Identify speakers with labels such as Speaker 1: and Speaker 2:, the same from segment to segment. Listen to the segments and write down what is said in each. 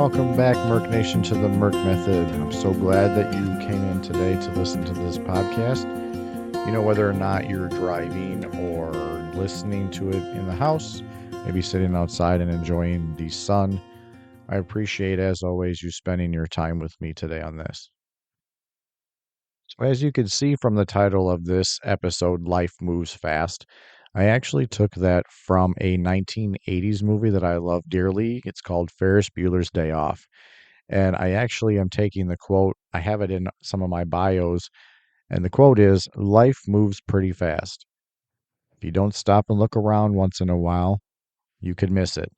Speaker 1: welcome back, Merc Nation, to the Merc Method. I'm so glad that you came in today to listen to this podcast. Whether or not you're driving or listening to it in the house, maybe sitting outside and enjoying the sun, I appreciate, as always, you spending your time with me today on this. So as you can see from the title of this episode, Life Moves Fast, I actually took that from a 1980s movie that I love dearly. It's called Ferris Bueller's Day Off. And I actually am taking the quote, I have it in some of my bios, and the quote is, "Life moves pretty fast. If you don't stop and look around once in a while, you could miss it."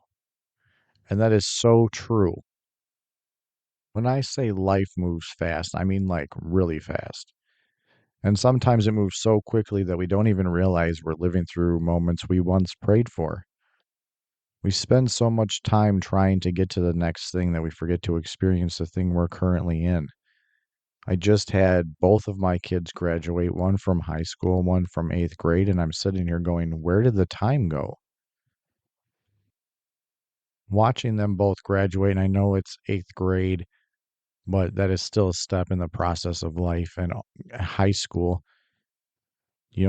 Speaker 1: And that is so true. When I say life moves fast, I mean like really fast. And sometimes it moves so quickly that we don't even realize we're living through moments we once prayed for. We spend so much time trying to get to the next thing that we forget to experience the thing we're currently in. I just had both of my kids graduate, one from high school, one from eighth grade, and I'm sitting here going, where did the time go? Watching them both graduate, and I know it's eighth grade, but that is still a step in the process of life and high school.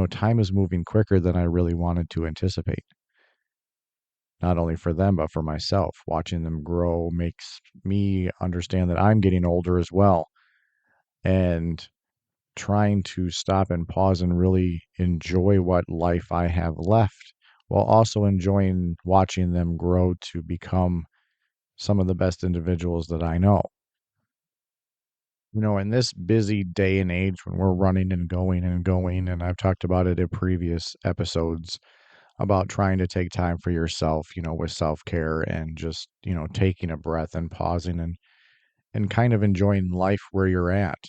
Speaker 1: Time is moving quicker than I really wanted to anticipate. Not only for them, but for myself. Watching them grow makes me understand that I'm getting older as well. And trying to stop and pause and really enjoy what life I have left, while also enjoying watching them grow to become some of the best individuals that I know. In this busy day and age when we're running and going, and I've talked about it in previous episodes about trying to take time for yourself, with self care and just, taking a breath and pausing and kind of enjoying life where you're at.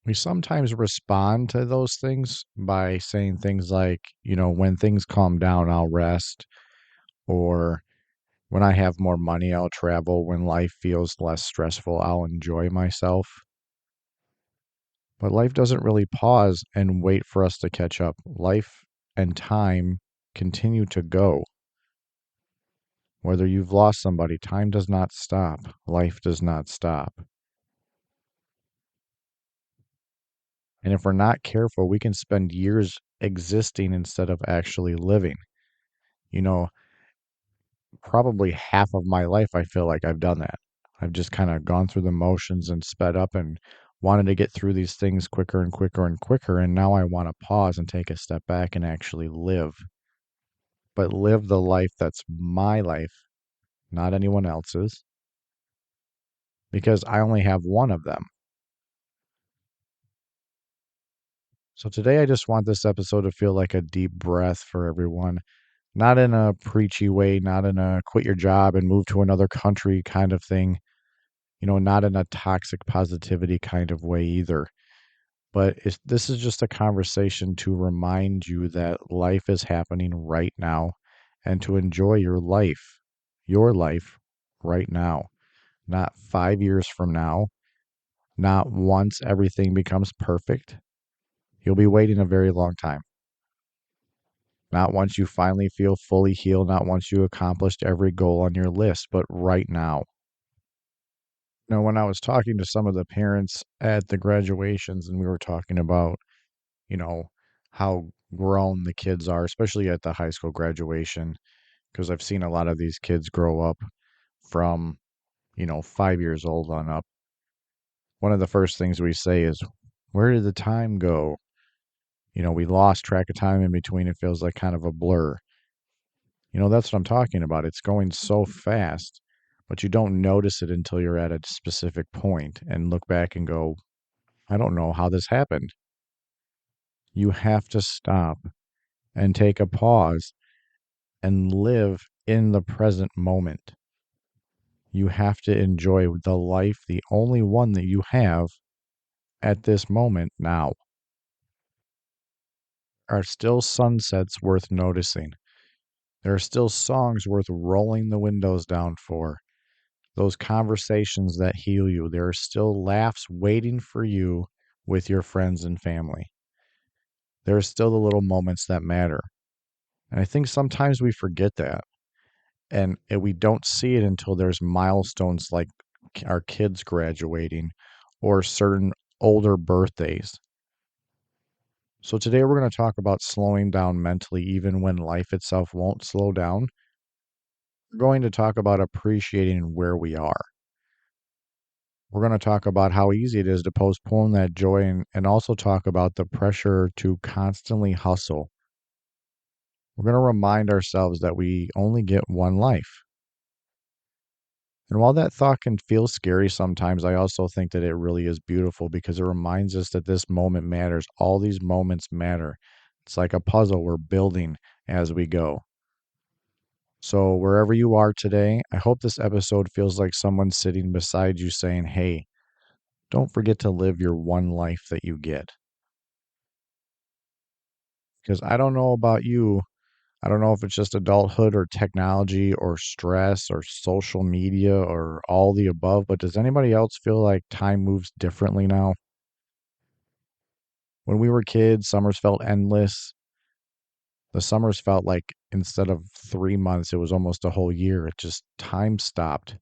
Speaker 1: We sometimes respond to those things by saying things like, when things calm down, I'll rest, or when I have more money, I'll travel, when life feels less stressful, I'll enjoy myself. But life doesn't really pause and wait for us to catch up. Life and time continue to go. Whether you've lost somebody, time does not stop. Life does not stop. And if we're not careful, we can spend years existing instead of actually living. You know, Probably half of my life, I feel like I've done that. I've just kind of gone through the motions and sped up and wanted to get through these things quicker and quicker and quicker. And now I want to pause and take a step back and actually live, but live the life that's my life, not anyone else's, because I only have one of them. So today, I just want this episode to feel like a deep breath for everyone, not in a preachy way, not in a quit your job and move to another country kind of thing, not in a toxic positivity kind of way either. But this is just a conversation to remind you that life is happening right now and to enjoy your life right now, not 5 years from now, not once everything becomes perfect. You'll be waiting a very long time. Not once you finally feel fully healed, not once you accomplished every goal on your list, but right now. When I was talking to some of the parents at the graduations and we were talking about, you know, how grown the kids are, especially at the high school graduation, because I've seen a lot of these kids grow up from, 5 years old on up. One of the first things we say is, where did the time go? We lost track of time in between. It feels like kind of a blur. That's what I'm talking about. It's going so fast, but you don't notice it until you're at a specific point and look back and go, I don't know how this happened. You have to stop and take a pause and live in the present moment. You have to enjoy the life, the only one that you have at this moment now. Are still sunsets worth noticing. There are still songs worth rolling the windows down for. Those conversations that heal you. There are still laughs waiting for you with your friends and family. There are still the little moments that matter. And I think sometimes we forget that. We don't see it until there's milestones like our kids graduating or certain older birthdays. So today we're going to talk about slowing down mentally even when life itself won't slow down. We're going to talk about appreciating where we are. We're going to talk about how easy it is to postpone that joy and also talk about the pressure to constantly hustle. We're going to remind ourselves that we only get one life. And while that thought can feel scary sometimes, I also think that it really is beautiful because it reminds us that this moment matters. All these moments matter. It's like a puzzle we're building as we go. So, wherever you are today, I hope this episode feels like someone sitting beside you saying, "Hey, don't forget to live your one life that you get." Because I don't know about you. I don't know if it's just adulthood or technology or stress or social media or all the above, but does anybody else feel like time moves differently now? When we were kids, summers felt endless. The summers felt like instead of 3 months, it was almost a whole year. It just time stopped.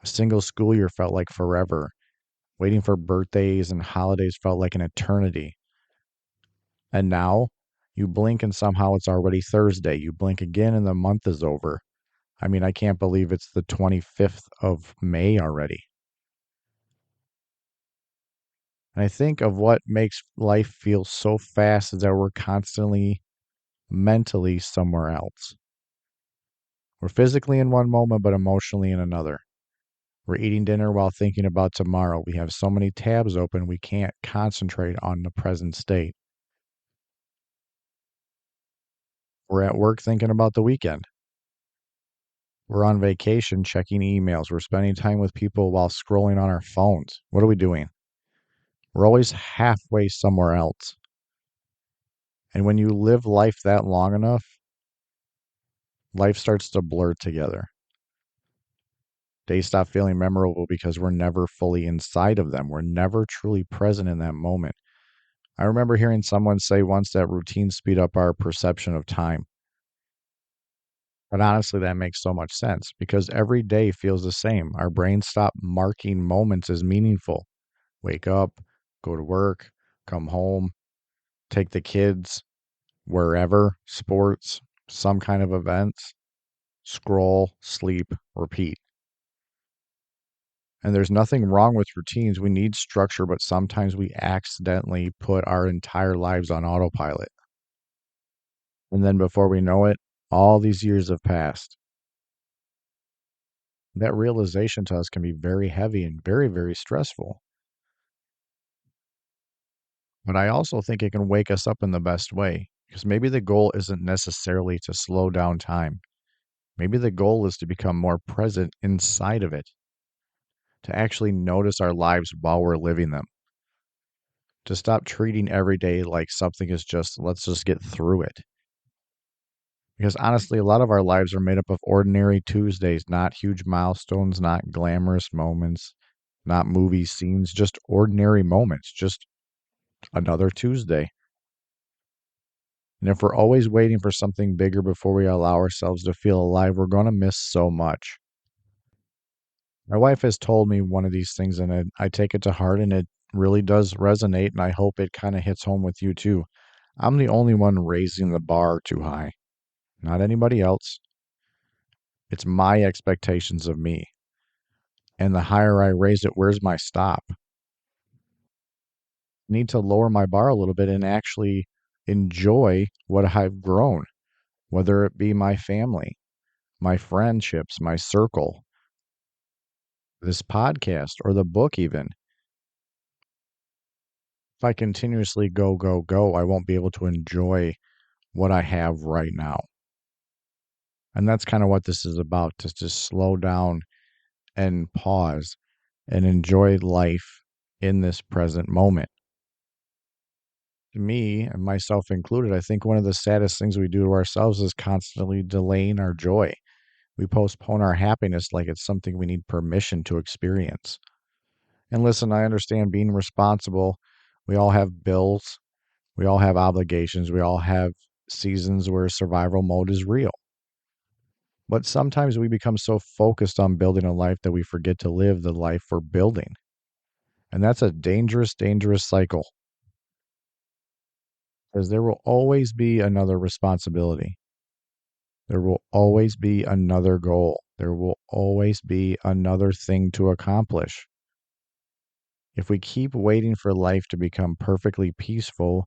Speaker 1: A single school year felt like forever. Waiting for birthdays and holidays felt like an eternity. And now you blink and somehow it's already Thursday. You blink again and the month is over. I mean, I can't believe it's the 25th of May already. And I think of what makes life feel so fast is that we're constantly mentally somewhere else. We're physically in one moment, but emotionally in another. We're eating dinner while thinking about tomorrow. We have so many tabs open, we can't concentrate on the present state. We're at work thinking about the weekend. We're on vacation checking emails. We're spending time with people while scrolling on our phones. What are we doing? We're always halfway somewhere else. And when you live life that long enough, life starts to blur together. Days stop feeling memorable because we're never fully inside of them. We're never truly present in that moment. I remember hearing someone say once that routines speed up our perception of time. But honestly, that makes so much sense because every day feels the same. Our brains stop marking moments as meaningful. Wake up, go to work, come home, take the kids wherever, sports, some kind of events, scroll, sleep, repeat. And there's nothing wrong with routines. We need structure, but sometimes we accidentally put our entire lives on autopilot. And then before we know it, all these years have passed. That realization to us can be very heavy and very, very stressful. But I also think it can wake us up in the best way because maybe the goal isn't necessarily to slow down time. Maybe the goal is to become more present inside of it, to actually notice our lives while we're living them, to stop treating every day like something is just, let's just get through it. Because honestly, a lot of our lives are made up of ordinary Tuesdays, not huge milestones, not glamorous moments, not movie scenes, just ordinary moments, just another Tuesday. And if we're always waiting for something bigger before we allow ourselves to feel alive, we're going to miss so much. My wife has told me one of these things, and I take it to heart, and it really does resonate. And I hope it kind of hits home with you too. I'm the only one raising the bar too high, not anybody else. It's my expectations of me. And the higher I raise it, where's my stop? I need to lower my bar a little bit and actually enjoy what I've grown, whether it be my family, my friendships, my circle, this podcast, or the book, even. If I continuously go, go, go, I won't be able to enjoy what I have right now. And that's kind of what this is about, to just slow down and pause and enjoy life in this present moment. Me and myself included, I think one of the saddest things we do to ourselves is constantly delaying our joy. We postpone our happiness like it's something we need permission to experience. And listen, I understand being responsible. We all have bills, we all have obligations, we all have seasons where survival mode is real. But sometimes we become so focused on building a life that we forget to live the life we're building. And that's a dangerous, dangerous cycle because there will always be another responsibility. There will always be another goal. There will always be another thing to accomplish. If we keep waiting for life to become perfectly peaceful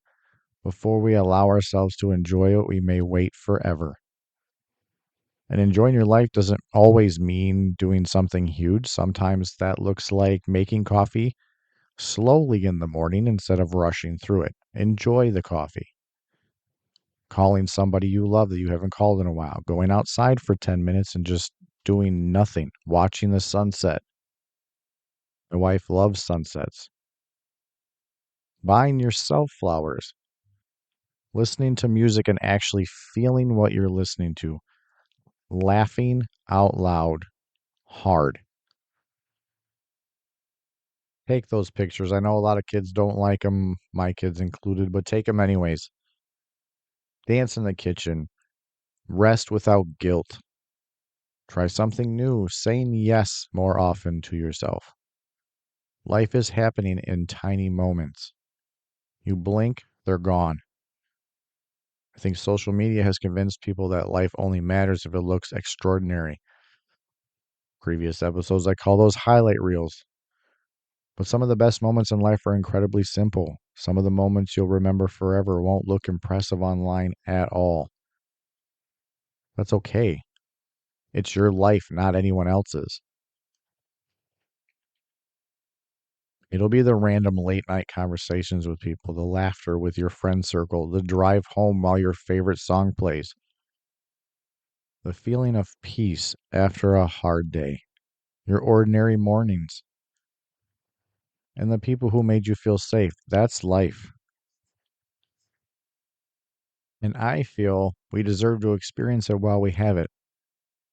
Speaker 1: before we allow ourselves to enjoy it, we may wait forever. And enjoying your life doesn't always mean doing something huge. Sometimes that looks like making coffee slowly in the morning instead of rushing through it. Enjoy the coffee. Calling somebody you love that you haven't called in a while. Going outside for 10 minutes and just doing nothing. Watching the sunset. My wife loves sunsets. Buying yourself flowers. Listening to music and actually feeling what you're listening to. Laughing out loud hard. Take those pictures. I know a lot of kids don't like them, my kids included, but take them anyways. Dance in the kitchen. Rest without guilt. Try something new, saying yes more often to yourself. Life is happening in tiny moments. You blink, they're gone. I think social media has convinced people that life only matters if it looks extraordinary. Previous episodes, I call those highlight reels. But some of the best moments in life are incredibly simple. Some of the moments you'll remember forever won't look impressive online at all. That's okay. It's your life, not anyone else's. It'll be the random late night conversations with people, the laughter with your friend circle, the drive home while your favorite song plays, the feeling of peace after a hard day, your ordinary mornings, and the people who made you feel safe. That's life. And I feel we deserve to experience it while we have it.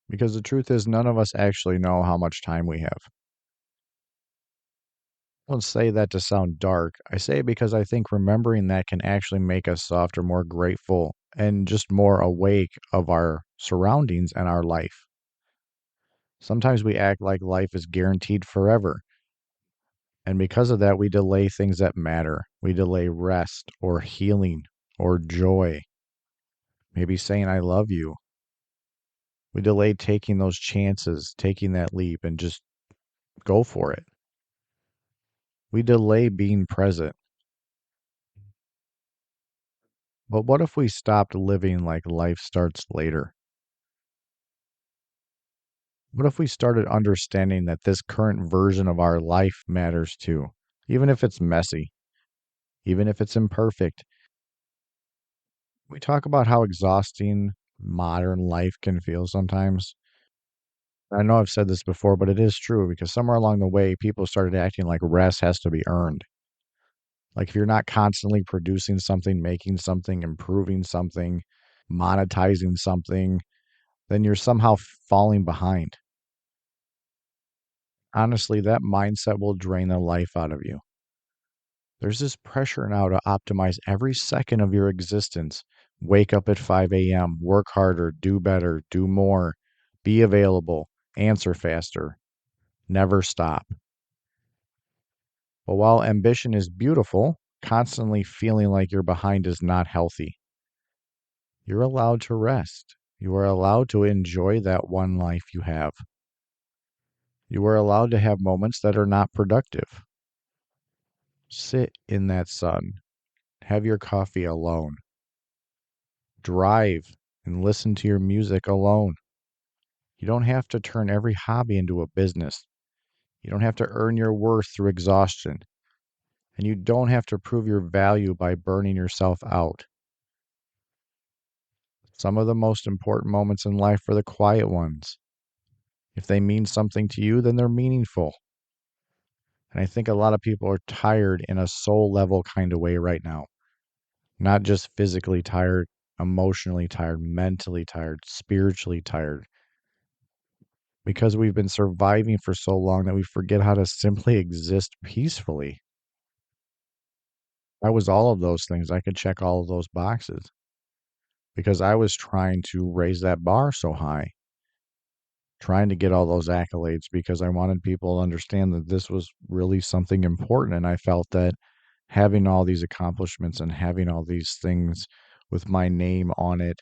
Speaker 1: Because the truth is, none of us actually know how much time we have. I don't say that to sound dark. I say it because I think remembering that can actually make us softer, more grateful, and just more awake of our surroundings and our life. Sometimes we act like life is guaranteed forever. And because of that, we delay things that matter. We delay rest or healing or joy, maybe saying, I love you. We delay taking those chances, taking that leap, and just go for it. We delay being present. But what if we stopped living like life starts later? What if we started understanding that this current version of our life matters too? Even if it's messy, even if it's imperfect. We talk about how exhausting modern life can feel sometimes. I know I've said this before, but it is true because somewhere along the way, people started acting like rest has to be earned. Like if you're not constantly producing something, making something, improving something, monetizing something, then you're somehow falling behind. Honestly, that mindset will drain the life out of you. There's this pressure now to optimize every second of your existence. Wake up at 5 a.m., work harder, do better, do more, be available, answer faster, never stop. But while ambition is beautiful, constantly feeling like you're behind is not healthy. You're allowed to rest. You are allowed to enjoy that one life you have. You are allowed to have moments that are not productive. Sit in that sun. Have your coffee alone. Drive and listen to your music alone. You don't have to turn every hobby into a business. You don't have to earn your worth through exhaustion. And you don't have to prove your value by burning yourself out. Some of the most important moments in life are the quiet ones. If they mean something to you, then they're meaningful. And I think a lot of people are tired in a soul level kind of way right now. Not just physically tired, emotionally tired, mentally tired, spiritually tired. Because we've been surviving for so long that we forget how to simply exist peacefully. I was all of those things. I could check all of those boxes because I was trying to raise that bar so high. trying to get all those accolades because I wanted people to understand that this was really something important. And I felt that having all these accomplishments and having all these things with my name on it,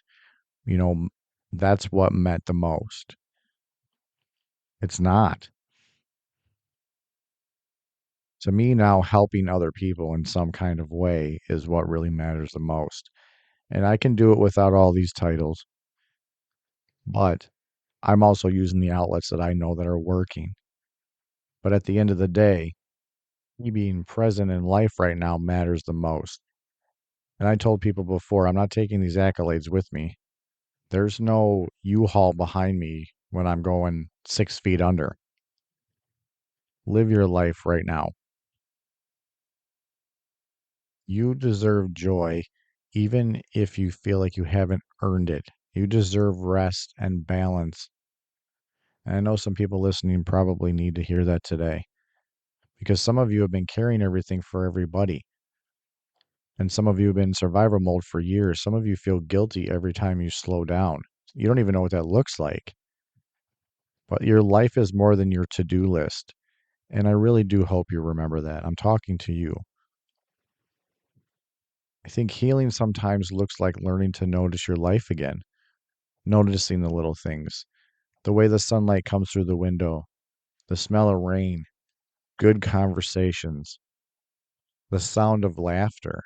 Speaker 1: you know, that's what meant the most. It's not. To me now, helping other people in some kind of way is what really matters the most. And I can do it without all these titles, but I'm also using the outlets that I know that are working. But at the end of the day, me being present in life right now matters the most. And I told people before, I'm not taking these accolades with me. There's no U-Haul behind me when I'm going 6 feet under. Live your life right now. You deserve joy, even if you feel like you haven't earned it. You deserve rest and balance. And I know some people listening probably need to hear that today because some of you have been carrying everything for everybody. And some of you have been in survival mode for years. Some of you feel guilty every time you slow down. You don't even know what that looks like. But your life is more than your to-do list. And I really do hope you remember that. I'm talking to you. I think healing sometimes looks like learning to notice your life again, noticing the little things, the way the sunlight comes through the window, the smell of rain, good conversations, the sound of laughter,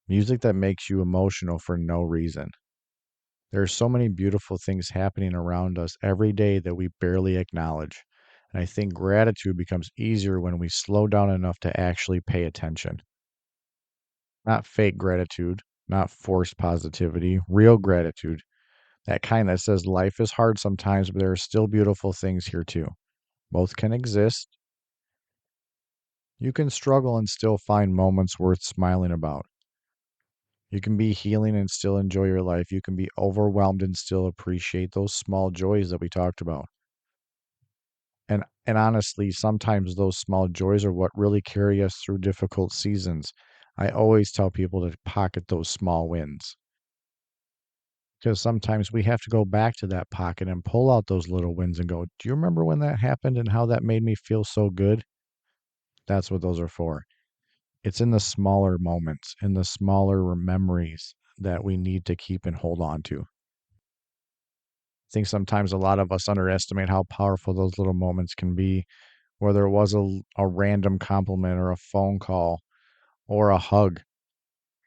Speaker 1: music that makes you emotional for no reason. There are so many beautiful things happening around us every day that we barely acknowledge. And I think gratitude becomes easier when we slow down enough to actually pay attention. Not fake gratitude, not forced positivity, real gratitude. That kind that says life is hard sometimes, but there are still beautiful things here too. Both can exist. You can struggle and still find moments worth smiling about. You can be healing and still enjoy your life. You can be overwhelmed and still appreciate those small joys that we talked about. And honestly, sometimes those small joys are what really carry us through difficult seasons. I always tell people to pocket those small wins because sometimes we have to go back to that pocket and pull out those little wins and go, "Do you remember when that happened and how that made me feel so good?" That's what those are for. It's in the smaller moments, in the smaller memories that we need to keep and hold on to. I think sometimes a lot of us underestimate how powerful those little moments can be, whether it was a random compliment or a phone call or a hug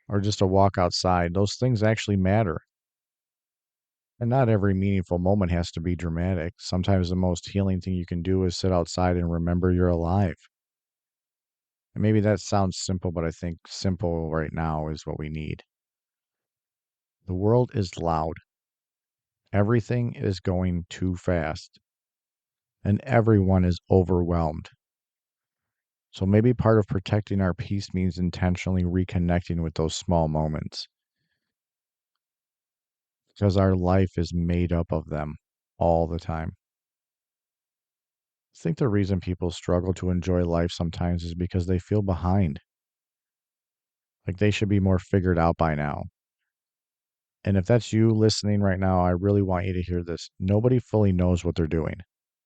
Speaker 1: or just a walk outside. Those things actually matter. And not every meaningful moment has to be dramatic. Sometimes the most healing thing you can do is sit outside and remember you're alive. And maybe that sounds simple, but I think simple right now is what we need. The world is loud. Everything is going too fast, and everyone is overwhelmed. So maybe part of protecting our peace means intentionally reconnecting with those small moments because our life is made up of them all the time. I think the reason people struggle to enjoy life sometimes is because they feel behind, like they should be more figured out by now. And if that's you listening right now, I really want you to hear this. Nobody fully knows what they're doing.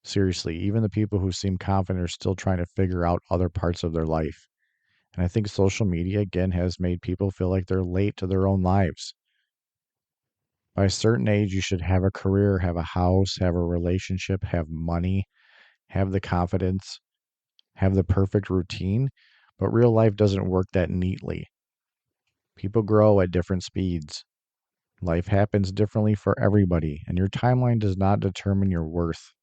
Speaker 1: Seriously, even the people who seem confident are still trying to figure out other parts of their life. And I think social media, again, has made people feel like they're late to their own lives. By a certain age, you should have a career, have a house, have a relationship, have money, have the confidence, have the perfect routine. But real life doesn't work that neatly. People grow at different speeds. Life happens differently for everybody, and your timeline does not determine your worth.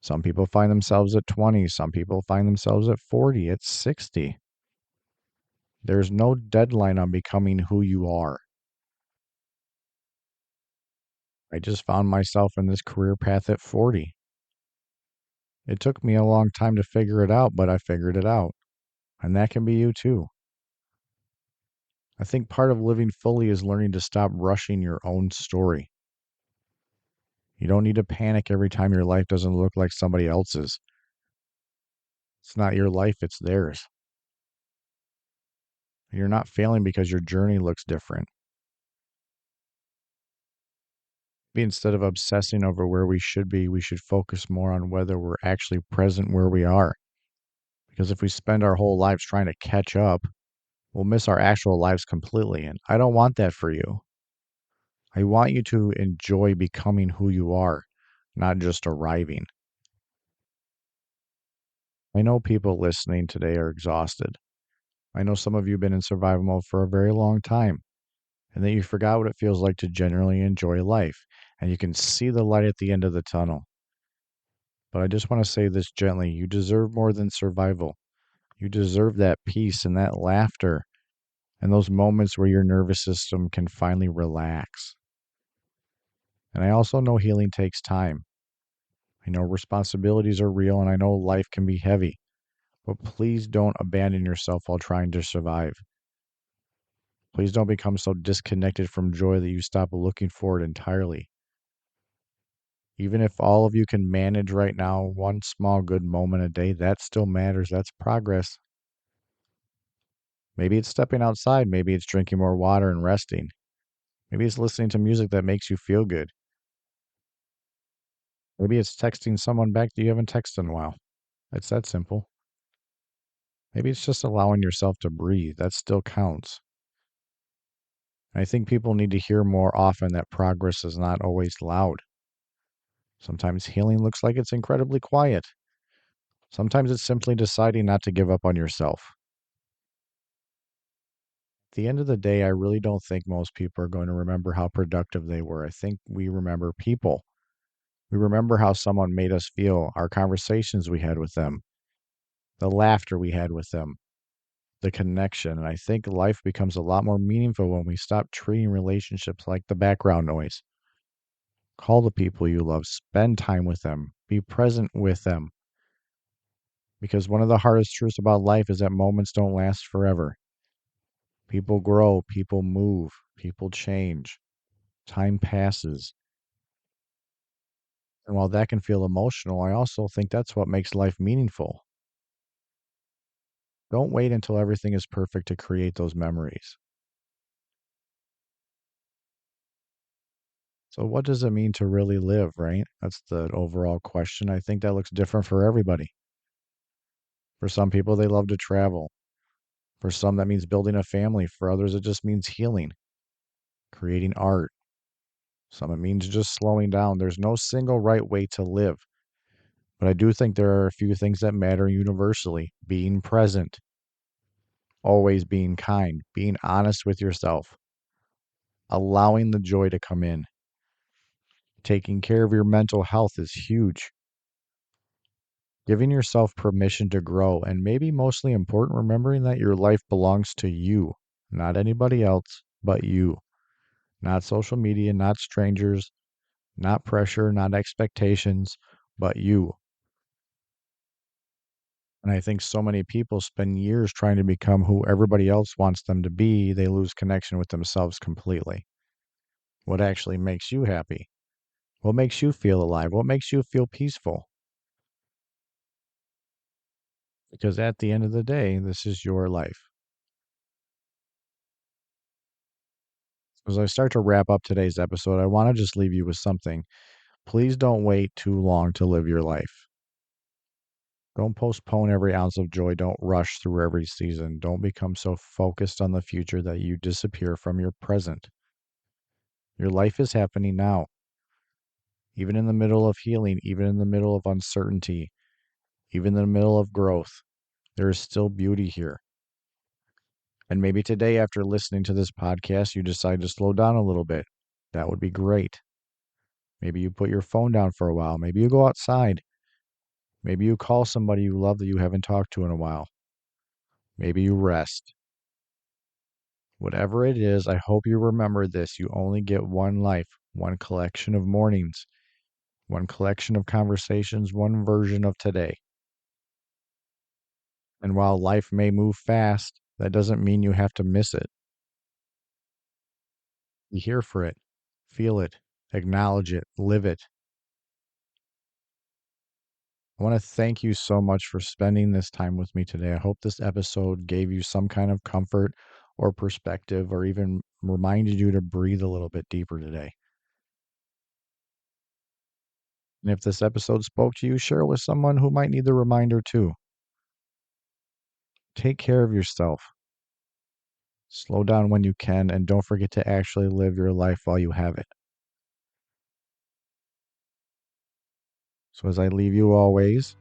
Speaker 1: Some people find themselves at 20, some people find themselves at 40, at 60. There's no deadline on becoming who you are. I just found myself in this career path at 40. It took me a long time to figure it out, but I figured it out. And that can be you too. I think part of living fully is learning to stop rushing your own story. You don't need to panic every time your life doesn't look like somebody else's. It's not your life, it's theirs. You're not failing because your journey looks different. Maybe instead of obsessing over where we should be, we should focus more on whether we're actually present where we are. Because if we spend our whole lives trying to catch up, we'll miss our actual lives completely. And I don't want that for you. I want you to enjoy becoming who you are, not just arriving. I know people listening today are exhausted. I know some of you have been in survival mode for a very long time and that you forgot what it feels like to genuinely enjoy life. And you can see the light at the end of the tunnel. But I just want to say this gently: you deserve more than survival. You deserve that peace and that laughter and those moments where your nervous system can finally relax. And I also know healing takes time. I know responsibilities are real and I know life can be heavy, but please don't abandon yourself while trying to survive. Please don't become so disconnected from joy that you stop looking for it entirely. Even if all of you can manage right now one small good moment a day, that still matters. That's progress. Maybe it's stepping outside. Maybe it's drinking more water and resting. Maybe it's listening to music that makes you feel good. Maybe it's texting someone back that you haven't texted in a while. It's that simple. Maybe it's just allowing yourself to breathe. That still counts. I think people need to hear more often that progress is not always loud. Sometimes healing looks like it's incredibly quiet. Sometimes it's simply deciding not to give up on yourself. At the end of the day, I really don't think most people are going to remember how productive they were. I think we remember people. We remember how someone made us feel, our conversations we had with them, the laughter we had with them, the connection. And I think life becomes a lot more meaningful when we stop treating relationships like the background noise. Call the people you love, spend time with them, be present with them. Because one of the hardest truths about life is that moments don't last forever. People grow, people move, people change, time passes. And while that can feel emotional, I also think that's what makes life meaningful. Don't wait until everything is perfect to create those memories. So, what does it mean to really live, right? That's the overall question. I think that looks different for everybody. For some people, they love to travel. For some, that means building a family. For others, it just means healing, creating art. Some, it means just slowing down. There's no single right way to live. But I do think there are a few things that matter universally: being present, always being kind, being honest with yourself, allowing the joy to come in. Taking care of your mental health is huge. Giving yourself permission to grow, and maybe mostly important, remembering that your life belongs to you, not anybody else, but you. Not social media, not strangers, not pressure, not expectations, but you. And I think so many people spend years trying to become who everybody else wants them to be, they lose connection with themselves completely. What actually makes you happy? What makes you feel alive? What makes you feel peaceful? Because at the end of the day, this is your life. As I start to wrap up today's episode, I want to just leave you with something. Please don't wait too long to live your life. Don't postpone every ounce of joy. Don't rush through every season. Don't become so focused on the future that you disappear from your present. Your life is happening now, even in the middle of healing, even in the middle of uncertainty, even in the middle of growth. There is still beauty here. And maybe today, after listening to this podcast, you decide to slow down a little bit. That would be great. Maybe you put your phone down for a while. Maybe you go outside. Maybe you call somebody you love that you haven't talked to in a while. Maybe you rest. Whatever it is, I hope you remember this. You only get one life, one collection of mornings, one collection of conversations, one version of today. And while life may move fast, that doesn't mean you have to miss it. Be here for it, feel it, acknowledge it, live it. I want to thank you so much for spending this time with me today. I hope this episode gave you some kind of comfort or perspective or even reminded you to breathe a little bit deeper today. And if this episode spoke to you, share it with someone who might need the reminder too. Take care of yourself. Slow down when you can, and don't forget to actually live your life while you have it. So, as I leave you always,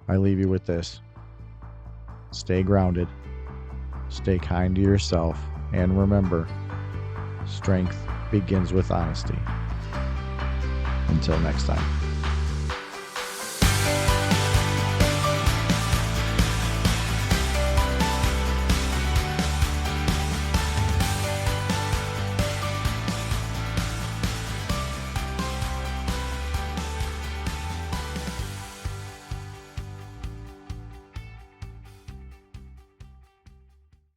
Speaker 1: I leave you with this: stay grounded, stay kind to yourself, and remember, strength begins with honesty. Until next time.